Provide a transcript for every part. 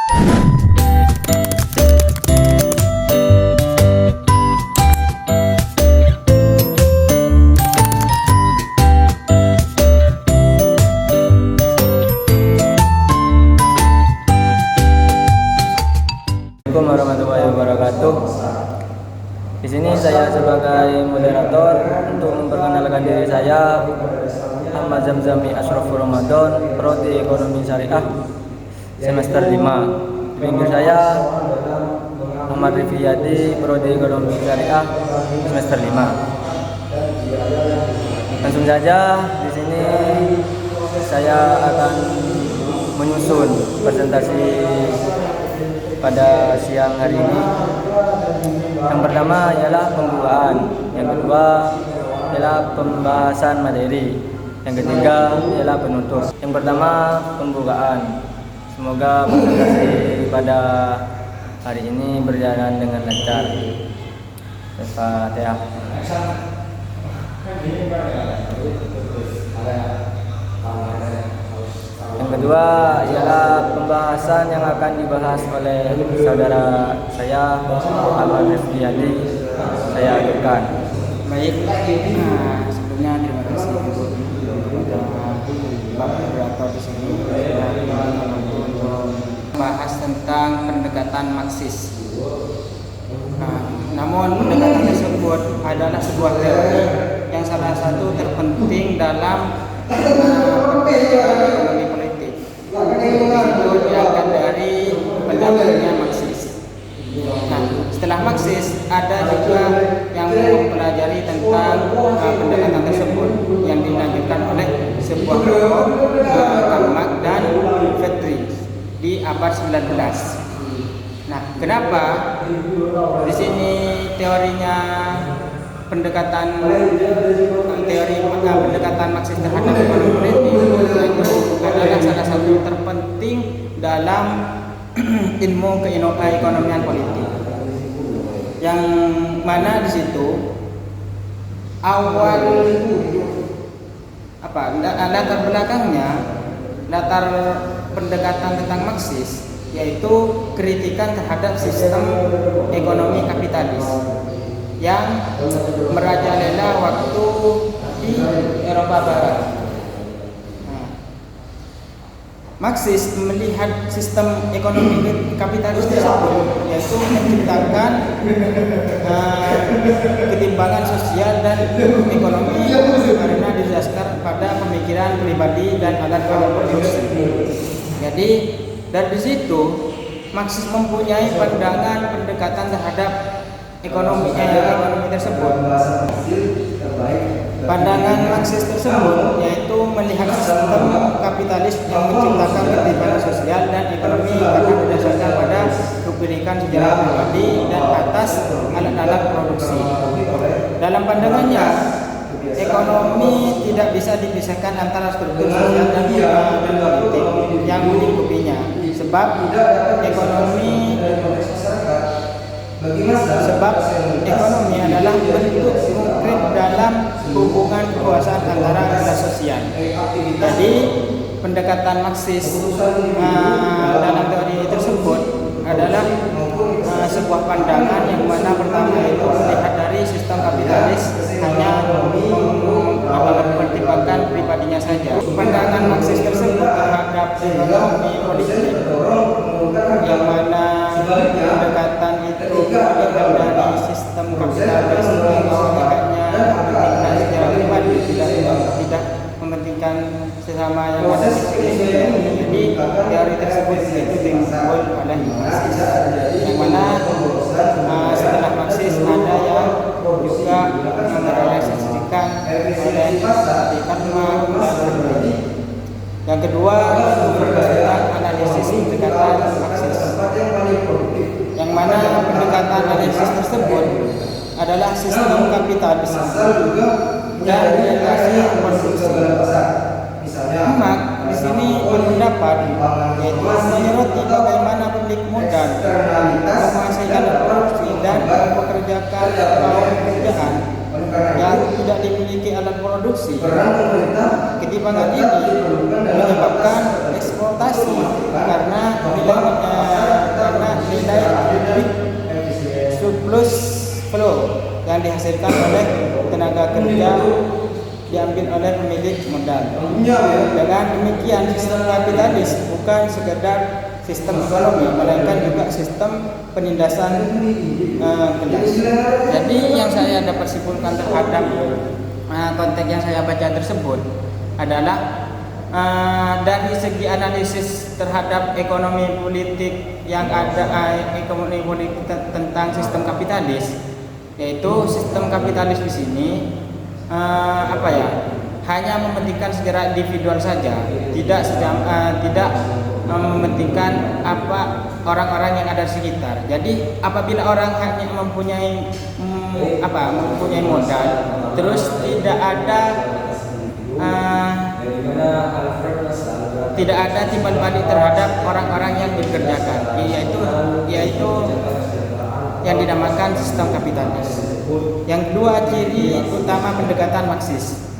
Assalamualaikum warahmatullahi wabarakatuh. Di sini saya sebagai moderator untuk memperkenalkan diri saya, Ahmad Zamzami Ashrafur Ramadan, Prodi Ekonomi Syariah semester 5. Pinggir saya Ahmad Rifiyadi, Prodi Ekonomi Syariah semester 5. Langsung saja di sini saya akan menyusun presentasi pada siang hari ini. Yang pertama ialah pembukaan, yang kedua ialah pembahasan materi, yang ketiga ialah penutup. Yang pertama pembukaan. Semoga presentasi pada hari ini berjalan dengan lancar. Al-Fatihah. Yang kedua ialah pembahasan yang akan dibahas oleh saudara saya Ahmad Rifiyadi. Saya aturkan. Baik, sebelumnya terima kasih untuk Bapak moderator di sini untuk membahas tentang pendekatan Marxis. Namun pendekatan tersebut adalah sebuah teori yang salah satu terpenting dalam ekonomi politik. Itu diangkat dari pendapatnya Marxis. Nah, setelah Marxis ada juga yang mempelajari tentang pendekatan tersebut yang dilanjutkan oleh sebuah kelompok Karl Marx dan Friedrich di abad 19. Nah, kenapa di sini teorinya pendekatan Marxis terhadap ekonomi politik itu adalah salah satu terpenting dalam ilmu keekonomian politik, yang mana di situ awal latar belakangnya, latar pendekatan tentang Marxis yaitu kritikan terhadap sistem ekonomi kapitalis yang merajalela waktu di Eropa Barat. Marxis melihat sistem ekonomi kapitalis tersebut yaitu menciptakan ketimbangan sosial dan ekonomi karena didasarkan pada pemikiran pribadi dan alat produksi. Jadi dari situ Marxis mempunyai pandangan pendekatan terhadap ekonomi tersebut. Pandangan Marxis tersebut yaitu melihat sistem kapitalis yang menciptakan ketimpangan sosial dan ekonomi karena berdasarkan pada kepemilikan sejarah pribadi dan atas alat-alat produksi. Dalam pandangannya, ekonomi tidak bisa dipisahkan antara struktur sosial dan politik yang melingkupinya, sebab ekonomi adalah bentuk konkret dalam hubungan kekuasaan antara kelas sosial. Jadi pendekatan Marxis dalam teori tersebut adalah sebuah pandangan yang mana pertama itu melihat dari sistem kapitalis hanya mempertimbangkan pribadinya saja. Pandangan Marxis tersebut terhadap ekonomi politik yang mana pendekatan itu melihat dari sistem kapitalis hanya mementingkan secara pribadi, tidak mementingkan sesama yang ada di sekitar. Jadi teori tersebut itu dimuncul oleh Marxis, yang mana setelah Marxis ada yang juga merealisasikan oleh Karl Marx. Yang kedua tentang analisis pendekatan Marxis, yang mana pendekatan analisis tersebut adalah sistem kapitalisme dan relasi produksi. Marx di sini berpendapat yaitu menyoroti bagaimana pemilik modal menghasilkan produksi dan mempekerjakan kaum pekerjaan yang tidak dimiliki alat produksi. Ketimpangan ini menyebabkan eksploitasi karena nilai dihasilkan oleh tenaga kerja diambil oleh pemilik modal. Dengan demikian sistem kapitalis bukan sekedar sistem ekonomi, melainkan juga sistem penindasan kelas. Jadi yang saya dapat simpulkan terhadap konteks yang saya baca tersebut adalah dari segi analisis terhadap ekonomi politik yang ada, ekonomi politik tentang sistem kapitalis, yaitu sistem kapitalis di sini hanya mementingkan secara individual saja, tidak mementingkan apa orang-orang yang ada di sekitar. Jadi apabila orang hanya mempunyai modal, terus tidak ada timbal balik terhadap orang-orang yang dikerjakan, yaitu yang dinamakan sistem kapitalis. Yang kedua, ciri utama pendekatan Marxis,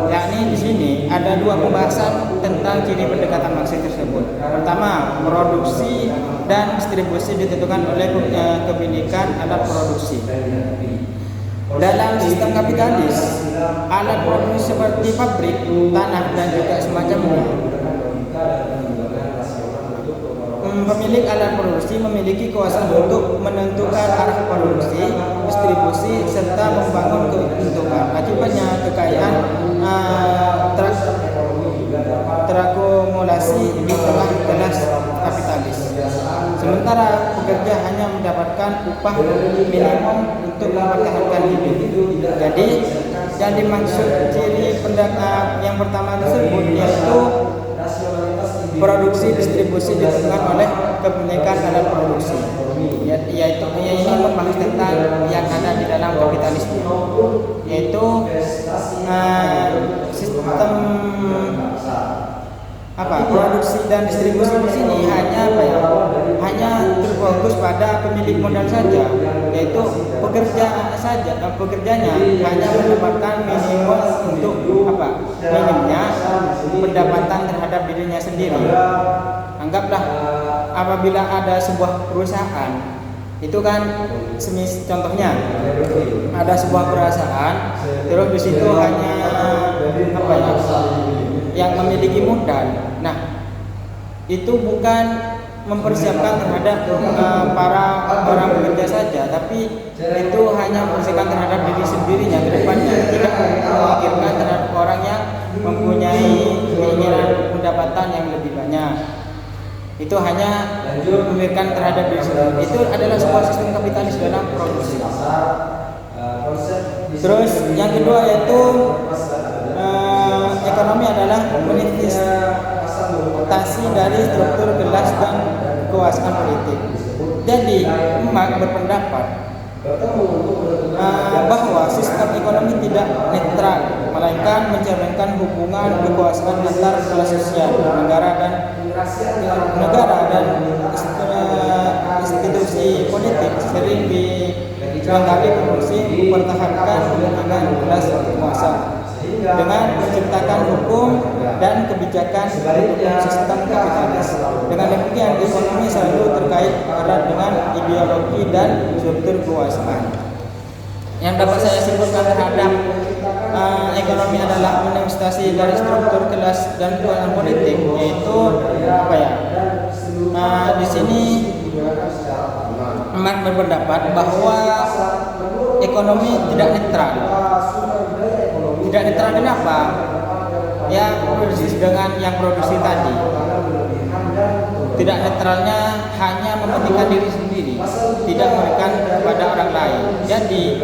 yakni di sini ada dua pembahasan tentang ciri pendekatan Marxis tersebut. Pertama, produksi dan distribusi ditentukan oleh kepemilikan alat produksi. Dalam sistem kapitalis, alat produksi seperti pabrik, tanah, dan juga semacamnya. Pemilik alat produksi memiliki kuasa untuk menentukan arah produksi, distribusi, serta membangun keuntungan. Akibatnya kekayaan terakumulasi di tengah kelas kapitalis. Sementara pekerja hanya mendapatkan upah minimum untuk mempertahankan hidup. Jadi yang dimaksud ciri yang pertama tersebut yaitu produksi distribusi ditentukan oleh kepemilikan alat produksi, yaitu ini membahas tentang yang ada di dalam kapitalisme, yaitu sistem produksi dan distribusi di sini hanya terfokus pada pemilik modal saja, yaitu pekerjanya hanya mendapatkan minimum untuk minimnya pendapatan terhadap dirinya sendiri. Anggaplah apabila ada sebuah perusahaan, itu kan contohnya ada sebuah perusahaan, terus di situ hanya yang memiliki modal. Nah, itu bukan mempersiapkan terhadap para orang bekerja saja, tapi itu hanya mempersiapkan terhadap diri sendirinya ke depannya, tidak memikirkan terhadap orang yang mempunyai keinginan pendapatan yang lebih banyak. Itu hanya memikirkan terhadap diri sendiri. Itu adalah sebuah sistem kapitalis dalam produksi. Terus yang kedua yaitu ekonomi adalah manifestasi dari struktur kelas dan kekuasaan politik. Jadi Marx berpendapat bahwa sistem ekonomi tidak netral, melainkan mencerminkan hubungan kekuasaan antar kelas sosial, negara dan institusi politik sering seringkali berfungsi mempertahankan kepentingan kelas penguasa dengan menciptakan hukum dan kebijakan mendukung sistem kapitalis. Dengan demikian, ekonomi selalu terkait erat dengan ideologi dan struktur kekuasaan. Yang dapat saya simpulkan terhadap ekonomi adalah manifestasi dari struktur kelas dan kekuasaan politik, yaitu di sini Marx berpendapat bahwa ekonomi tidak netral. Tidak netral kenapa? Ya, produksi dengan yang produksi tadi. Tidak netralnya hanya mementingkan diri sendiri, tidak memberikan kepada orang lain. Jadi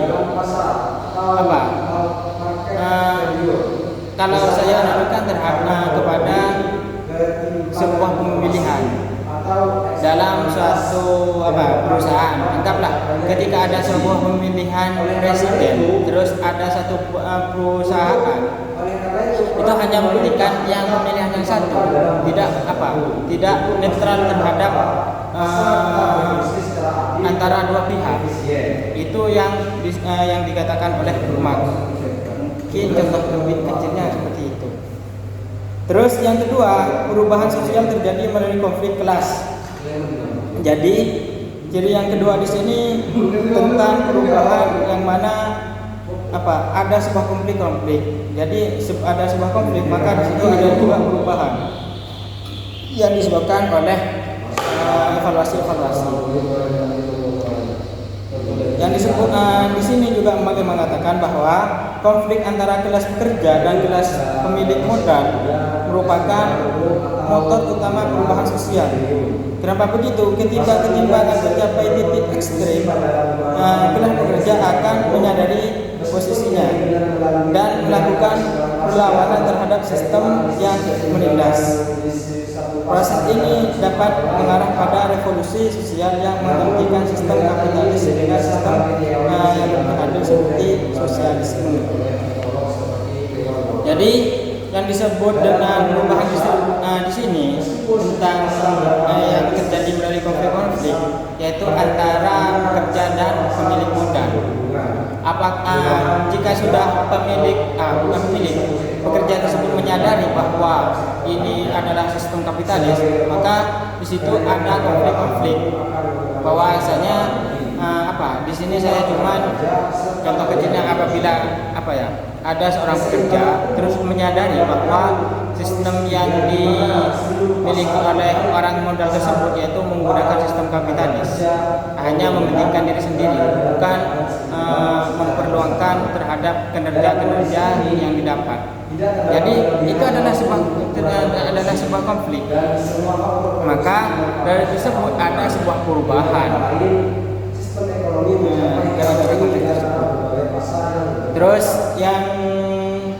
kalau saya analogikan kepada sebuah pemilihan dalam suatu perusahaan, anggaplah ketika ada sebuah pemilihan presiden, terus ada satu perusahaan itu hanya mementingkan yang pemilihan yang satu, tidak netral terhadap antara dua pihak. Itu yang dikatakan oleh Marx. Mungkin contoh lebih kecilnya seperti itu. Terus yang kedua, perubahan sosial terjadi melalui konflik kelas. Jadi ciri yang kedua di sini tentang perubahan yang mana ada sebuah konflik. Jadi ada sebuah konflik, maka di situ ada juga perubahan yang disebabkan oleh evaluasi. Yang disebut di sini juga mengatakan bahwa konflik antara kelas pekerja dan kelas pemilik modal merupakan motor utama perubahan sosial. Kenapa begitu? Ketika ketimpangan mencapai titik ekstrim, kelas pekerja akan menyadari posisinya dan melakukan perlawanan terhadap sistem yang menindas. Proses ini dapat mengarah pada revolusi sosial yang menghentikan sistem kapitalis dengan sistem yang lebih adil seperti sosialisme. Jadi yang disebut dengan perubahan di sini tentang yang terjadi melalui konflik, yaitu antara pekerja dan pemilik modal. Apakah jika sudah pekerja tersebut menyadari bahwa ini adalah sistem kapitalis, maka di situ ada konflik. Bahwasanya di sini saya cuma contoh kecilnya apabila ada seorang pekerja terus menyadari bahwa sistem yang dimiliki oleh orang modal tersebut yaitu menggunakan sistem kapitalis, hanya mementingkan diri sendiri, bukan memperluangkan terhadap kinerja yang didapat. Jadi itu adalah sebuah konflik. Maka dari tersebut ada sebuah perubahan. Terus yang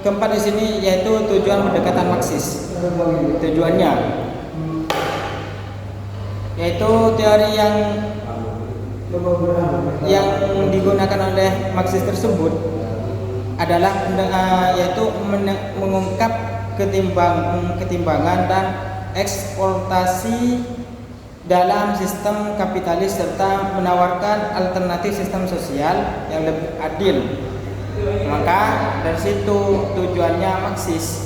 keempat di sini yaitu tujuan pendekatan Marxis. Tujuannya yaitu teori yang digunakan oleh Marxis tersebut adalah yaitu mengungkap ketimbangan dan eksploitasi dalam sistem kapitalis serta menawarkan alternatif sistem sosial yang lebih adil. Maka dari situ tujuannya Marxis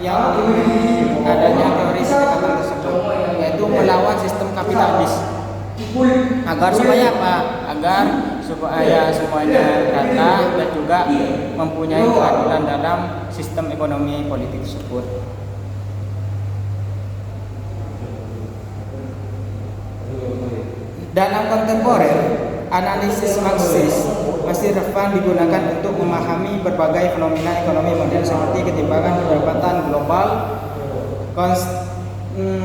yang adanya teori pendekatan tersebut yaitu melawan sistem kapitalis agar supaya supaya semuanya rata dan juga mempunyai keadilan dalam sistem ekonomi politik tersebut. Dalam kontemporer, analisis Marxis masih relevan digunakan untuk memahami berbagai fenomena ekonomi modern seperti ketimpangan pendapatan global,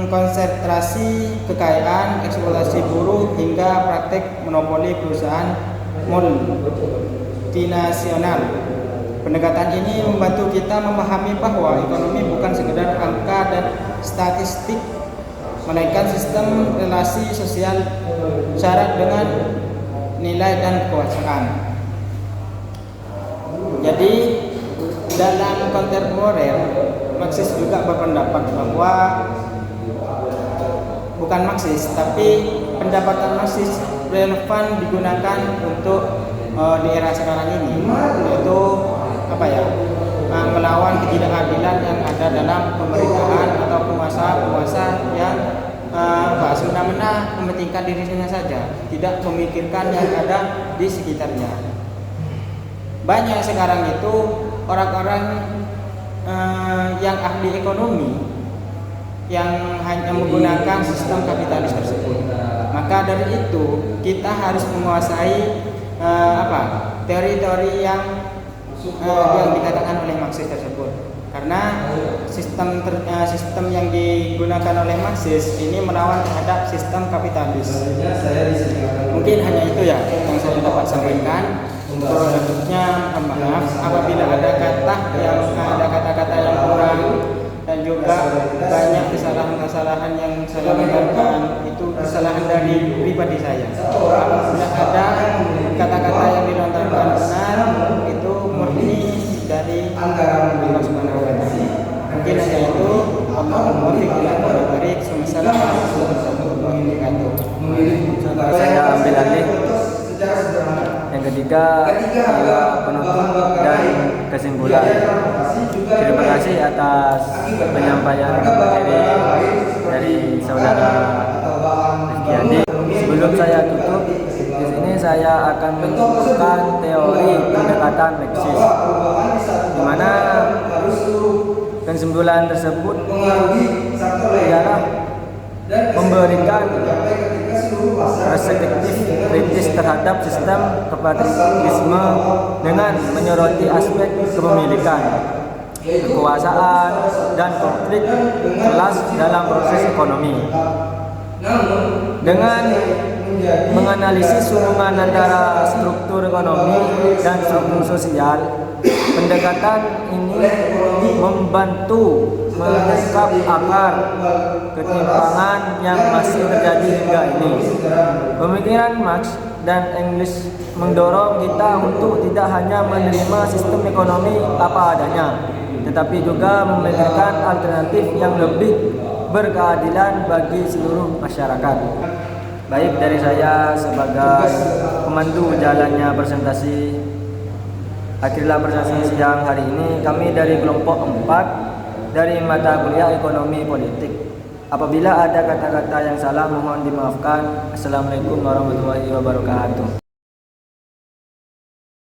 konsentrasi kekayaan, eksploitasi buruh, hingga praktek monopoli perusahaan multinasional. Pendekatan ini membantu kita memahami bahwa ekonomi bukan sekedar angka dan statistik, melainkan sistem relasi sosial syarat dengan nilai dan kekuasaan. Jadi dalam kontemporer, Marxis juga berpendapat bahwa bukan Marxis, tapi pendapatan Marxis relevan digunakan untuk di era sekarang ini, yaitu melawan ketidakadilan yang ada dalam pemerintahan atau penguasa yang semena-mena mementingkan dirinya saja, tidak memikirkan yang ada di sekitarnya. Banyak sekarang itu orang-orang yang ahli ekonomi yang hanya menggunakan sistem kapitalis tersebut. Maka dari itu kita harus menguasai teori-teori yang dikatakan oleh Marxis tersebut. Karena sistem yang digunakan oleh Marxis ini melawan terhadap sistem kapitalis. Mungkin hanya itu ya yang saya dapat sampaikan. Berikutnya maaf apabila ada kata-kata yang kurang dan juga banyak kesalahan-kesalahan yang saya lakukan, itu kesalahan dari pribadi saya. Apabila ada kata-kata yang dilontarkan benar, itu murni dari Allah Subhanahu wa taala. Mungkin hanya itu. Allahumma barik. Assalamualaikum warahmatullahi wabarakatuh. Saya ambil alih. Yang ketiga adalah penutup dan kesimpulan. Terima kasih atas penyampaian materi dari saudara Rizky Andi. Sebelum saya tutup, di sini saya akan menunjukkan teori pendekatan Marxis, di mana kesimpulan tersebut ialah memberikan perspektif kritis terhadap sistem kapitalisme dengan menyoroti aspek kepemilikan, kekuasaan, dan konflik kelas dalam proses ekonomi. Dengan menganalisis hubungan antara struktur ekonomi dan struktur sosial, pendekatan ini membantu mengungkap akar ketimpangan yang masih terjadi hingga ini. Pemikiran Marx dan Engels mendorong kita untuk tidak hanya menerima sistem ekonomi apa adanya, tetapi juga memikirkan alternatif yang lebih berkeadilan bagi seluruh masyarakat. Baik, dari saya sebagai pemandu jalannya presentasi, akhirlah presentasi siang hari ini kami dari kelompok 4 dari mata kuliah Ekonomi Politik. Apabila ada kata-kata yang salah mohon dimaafkan. Assalamualaikum warahmatullahi wabarakatuh.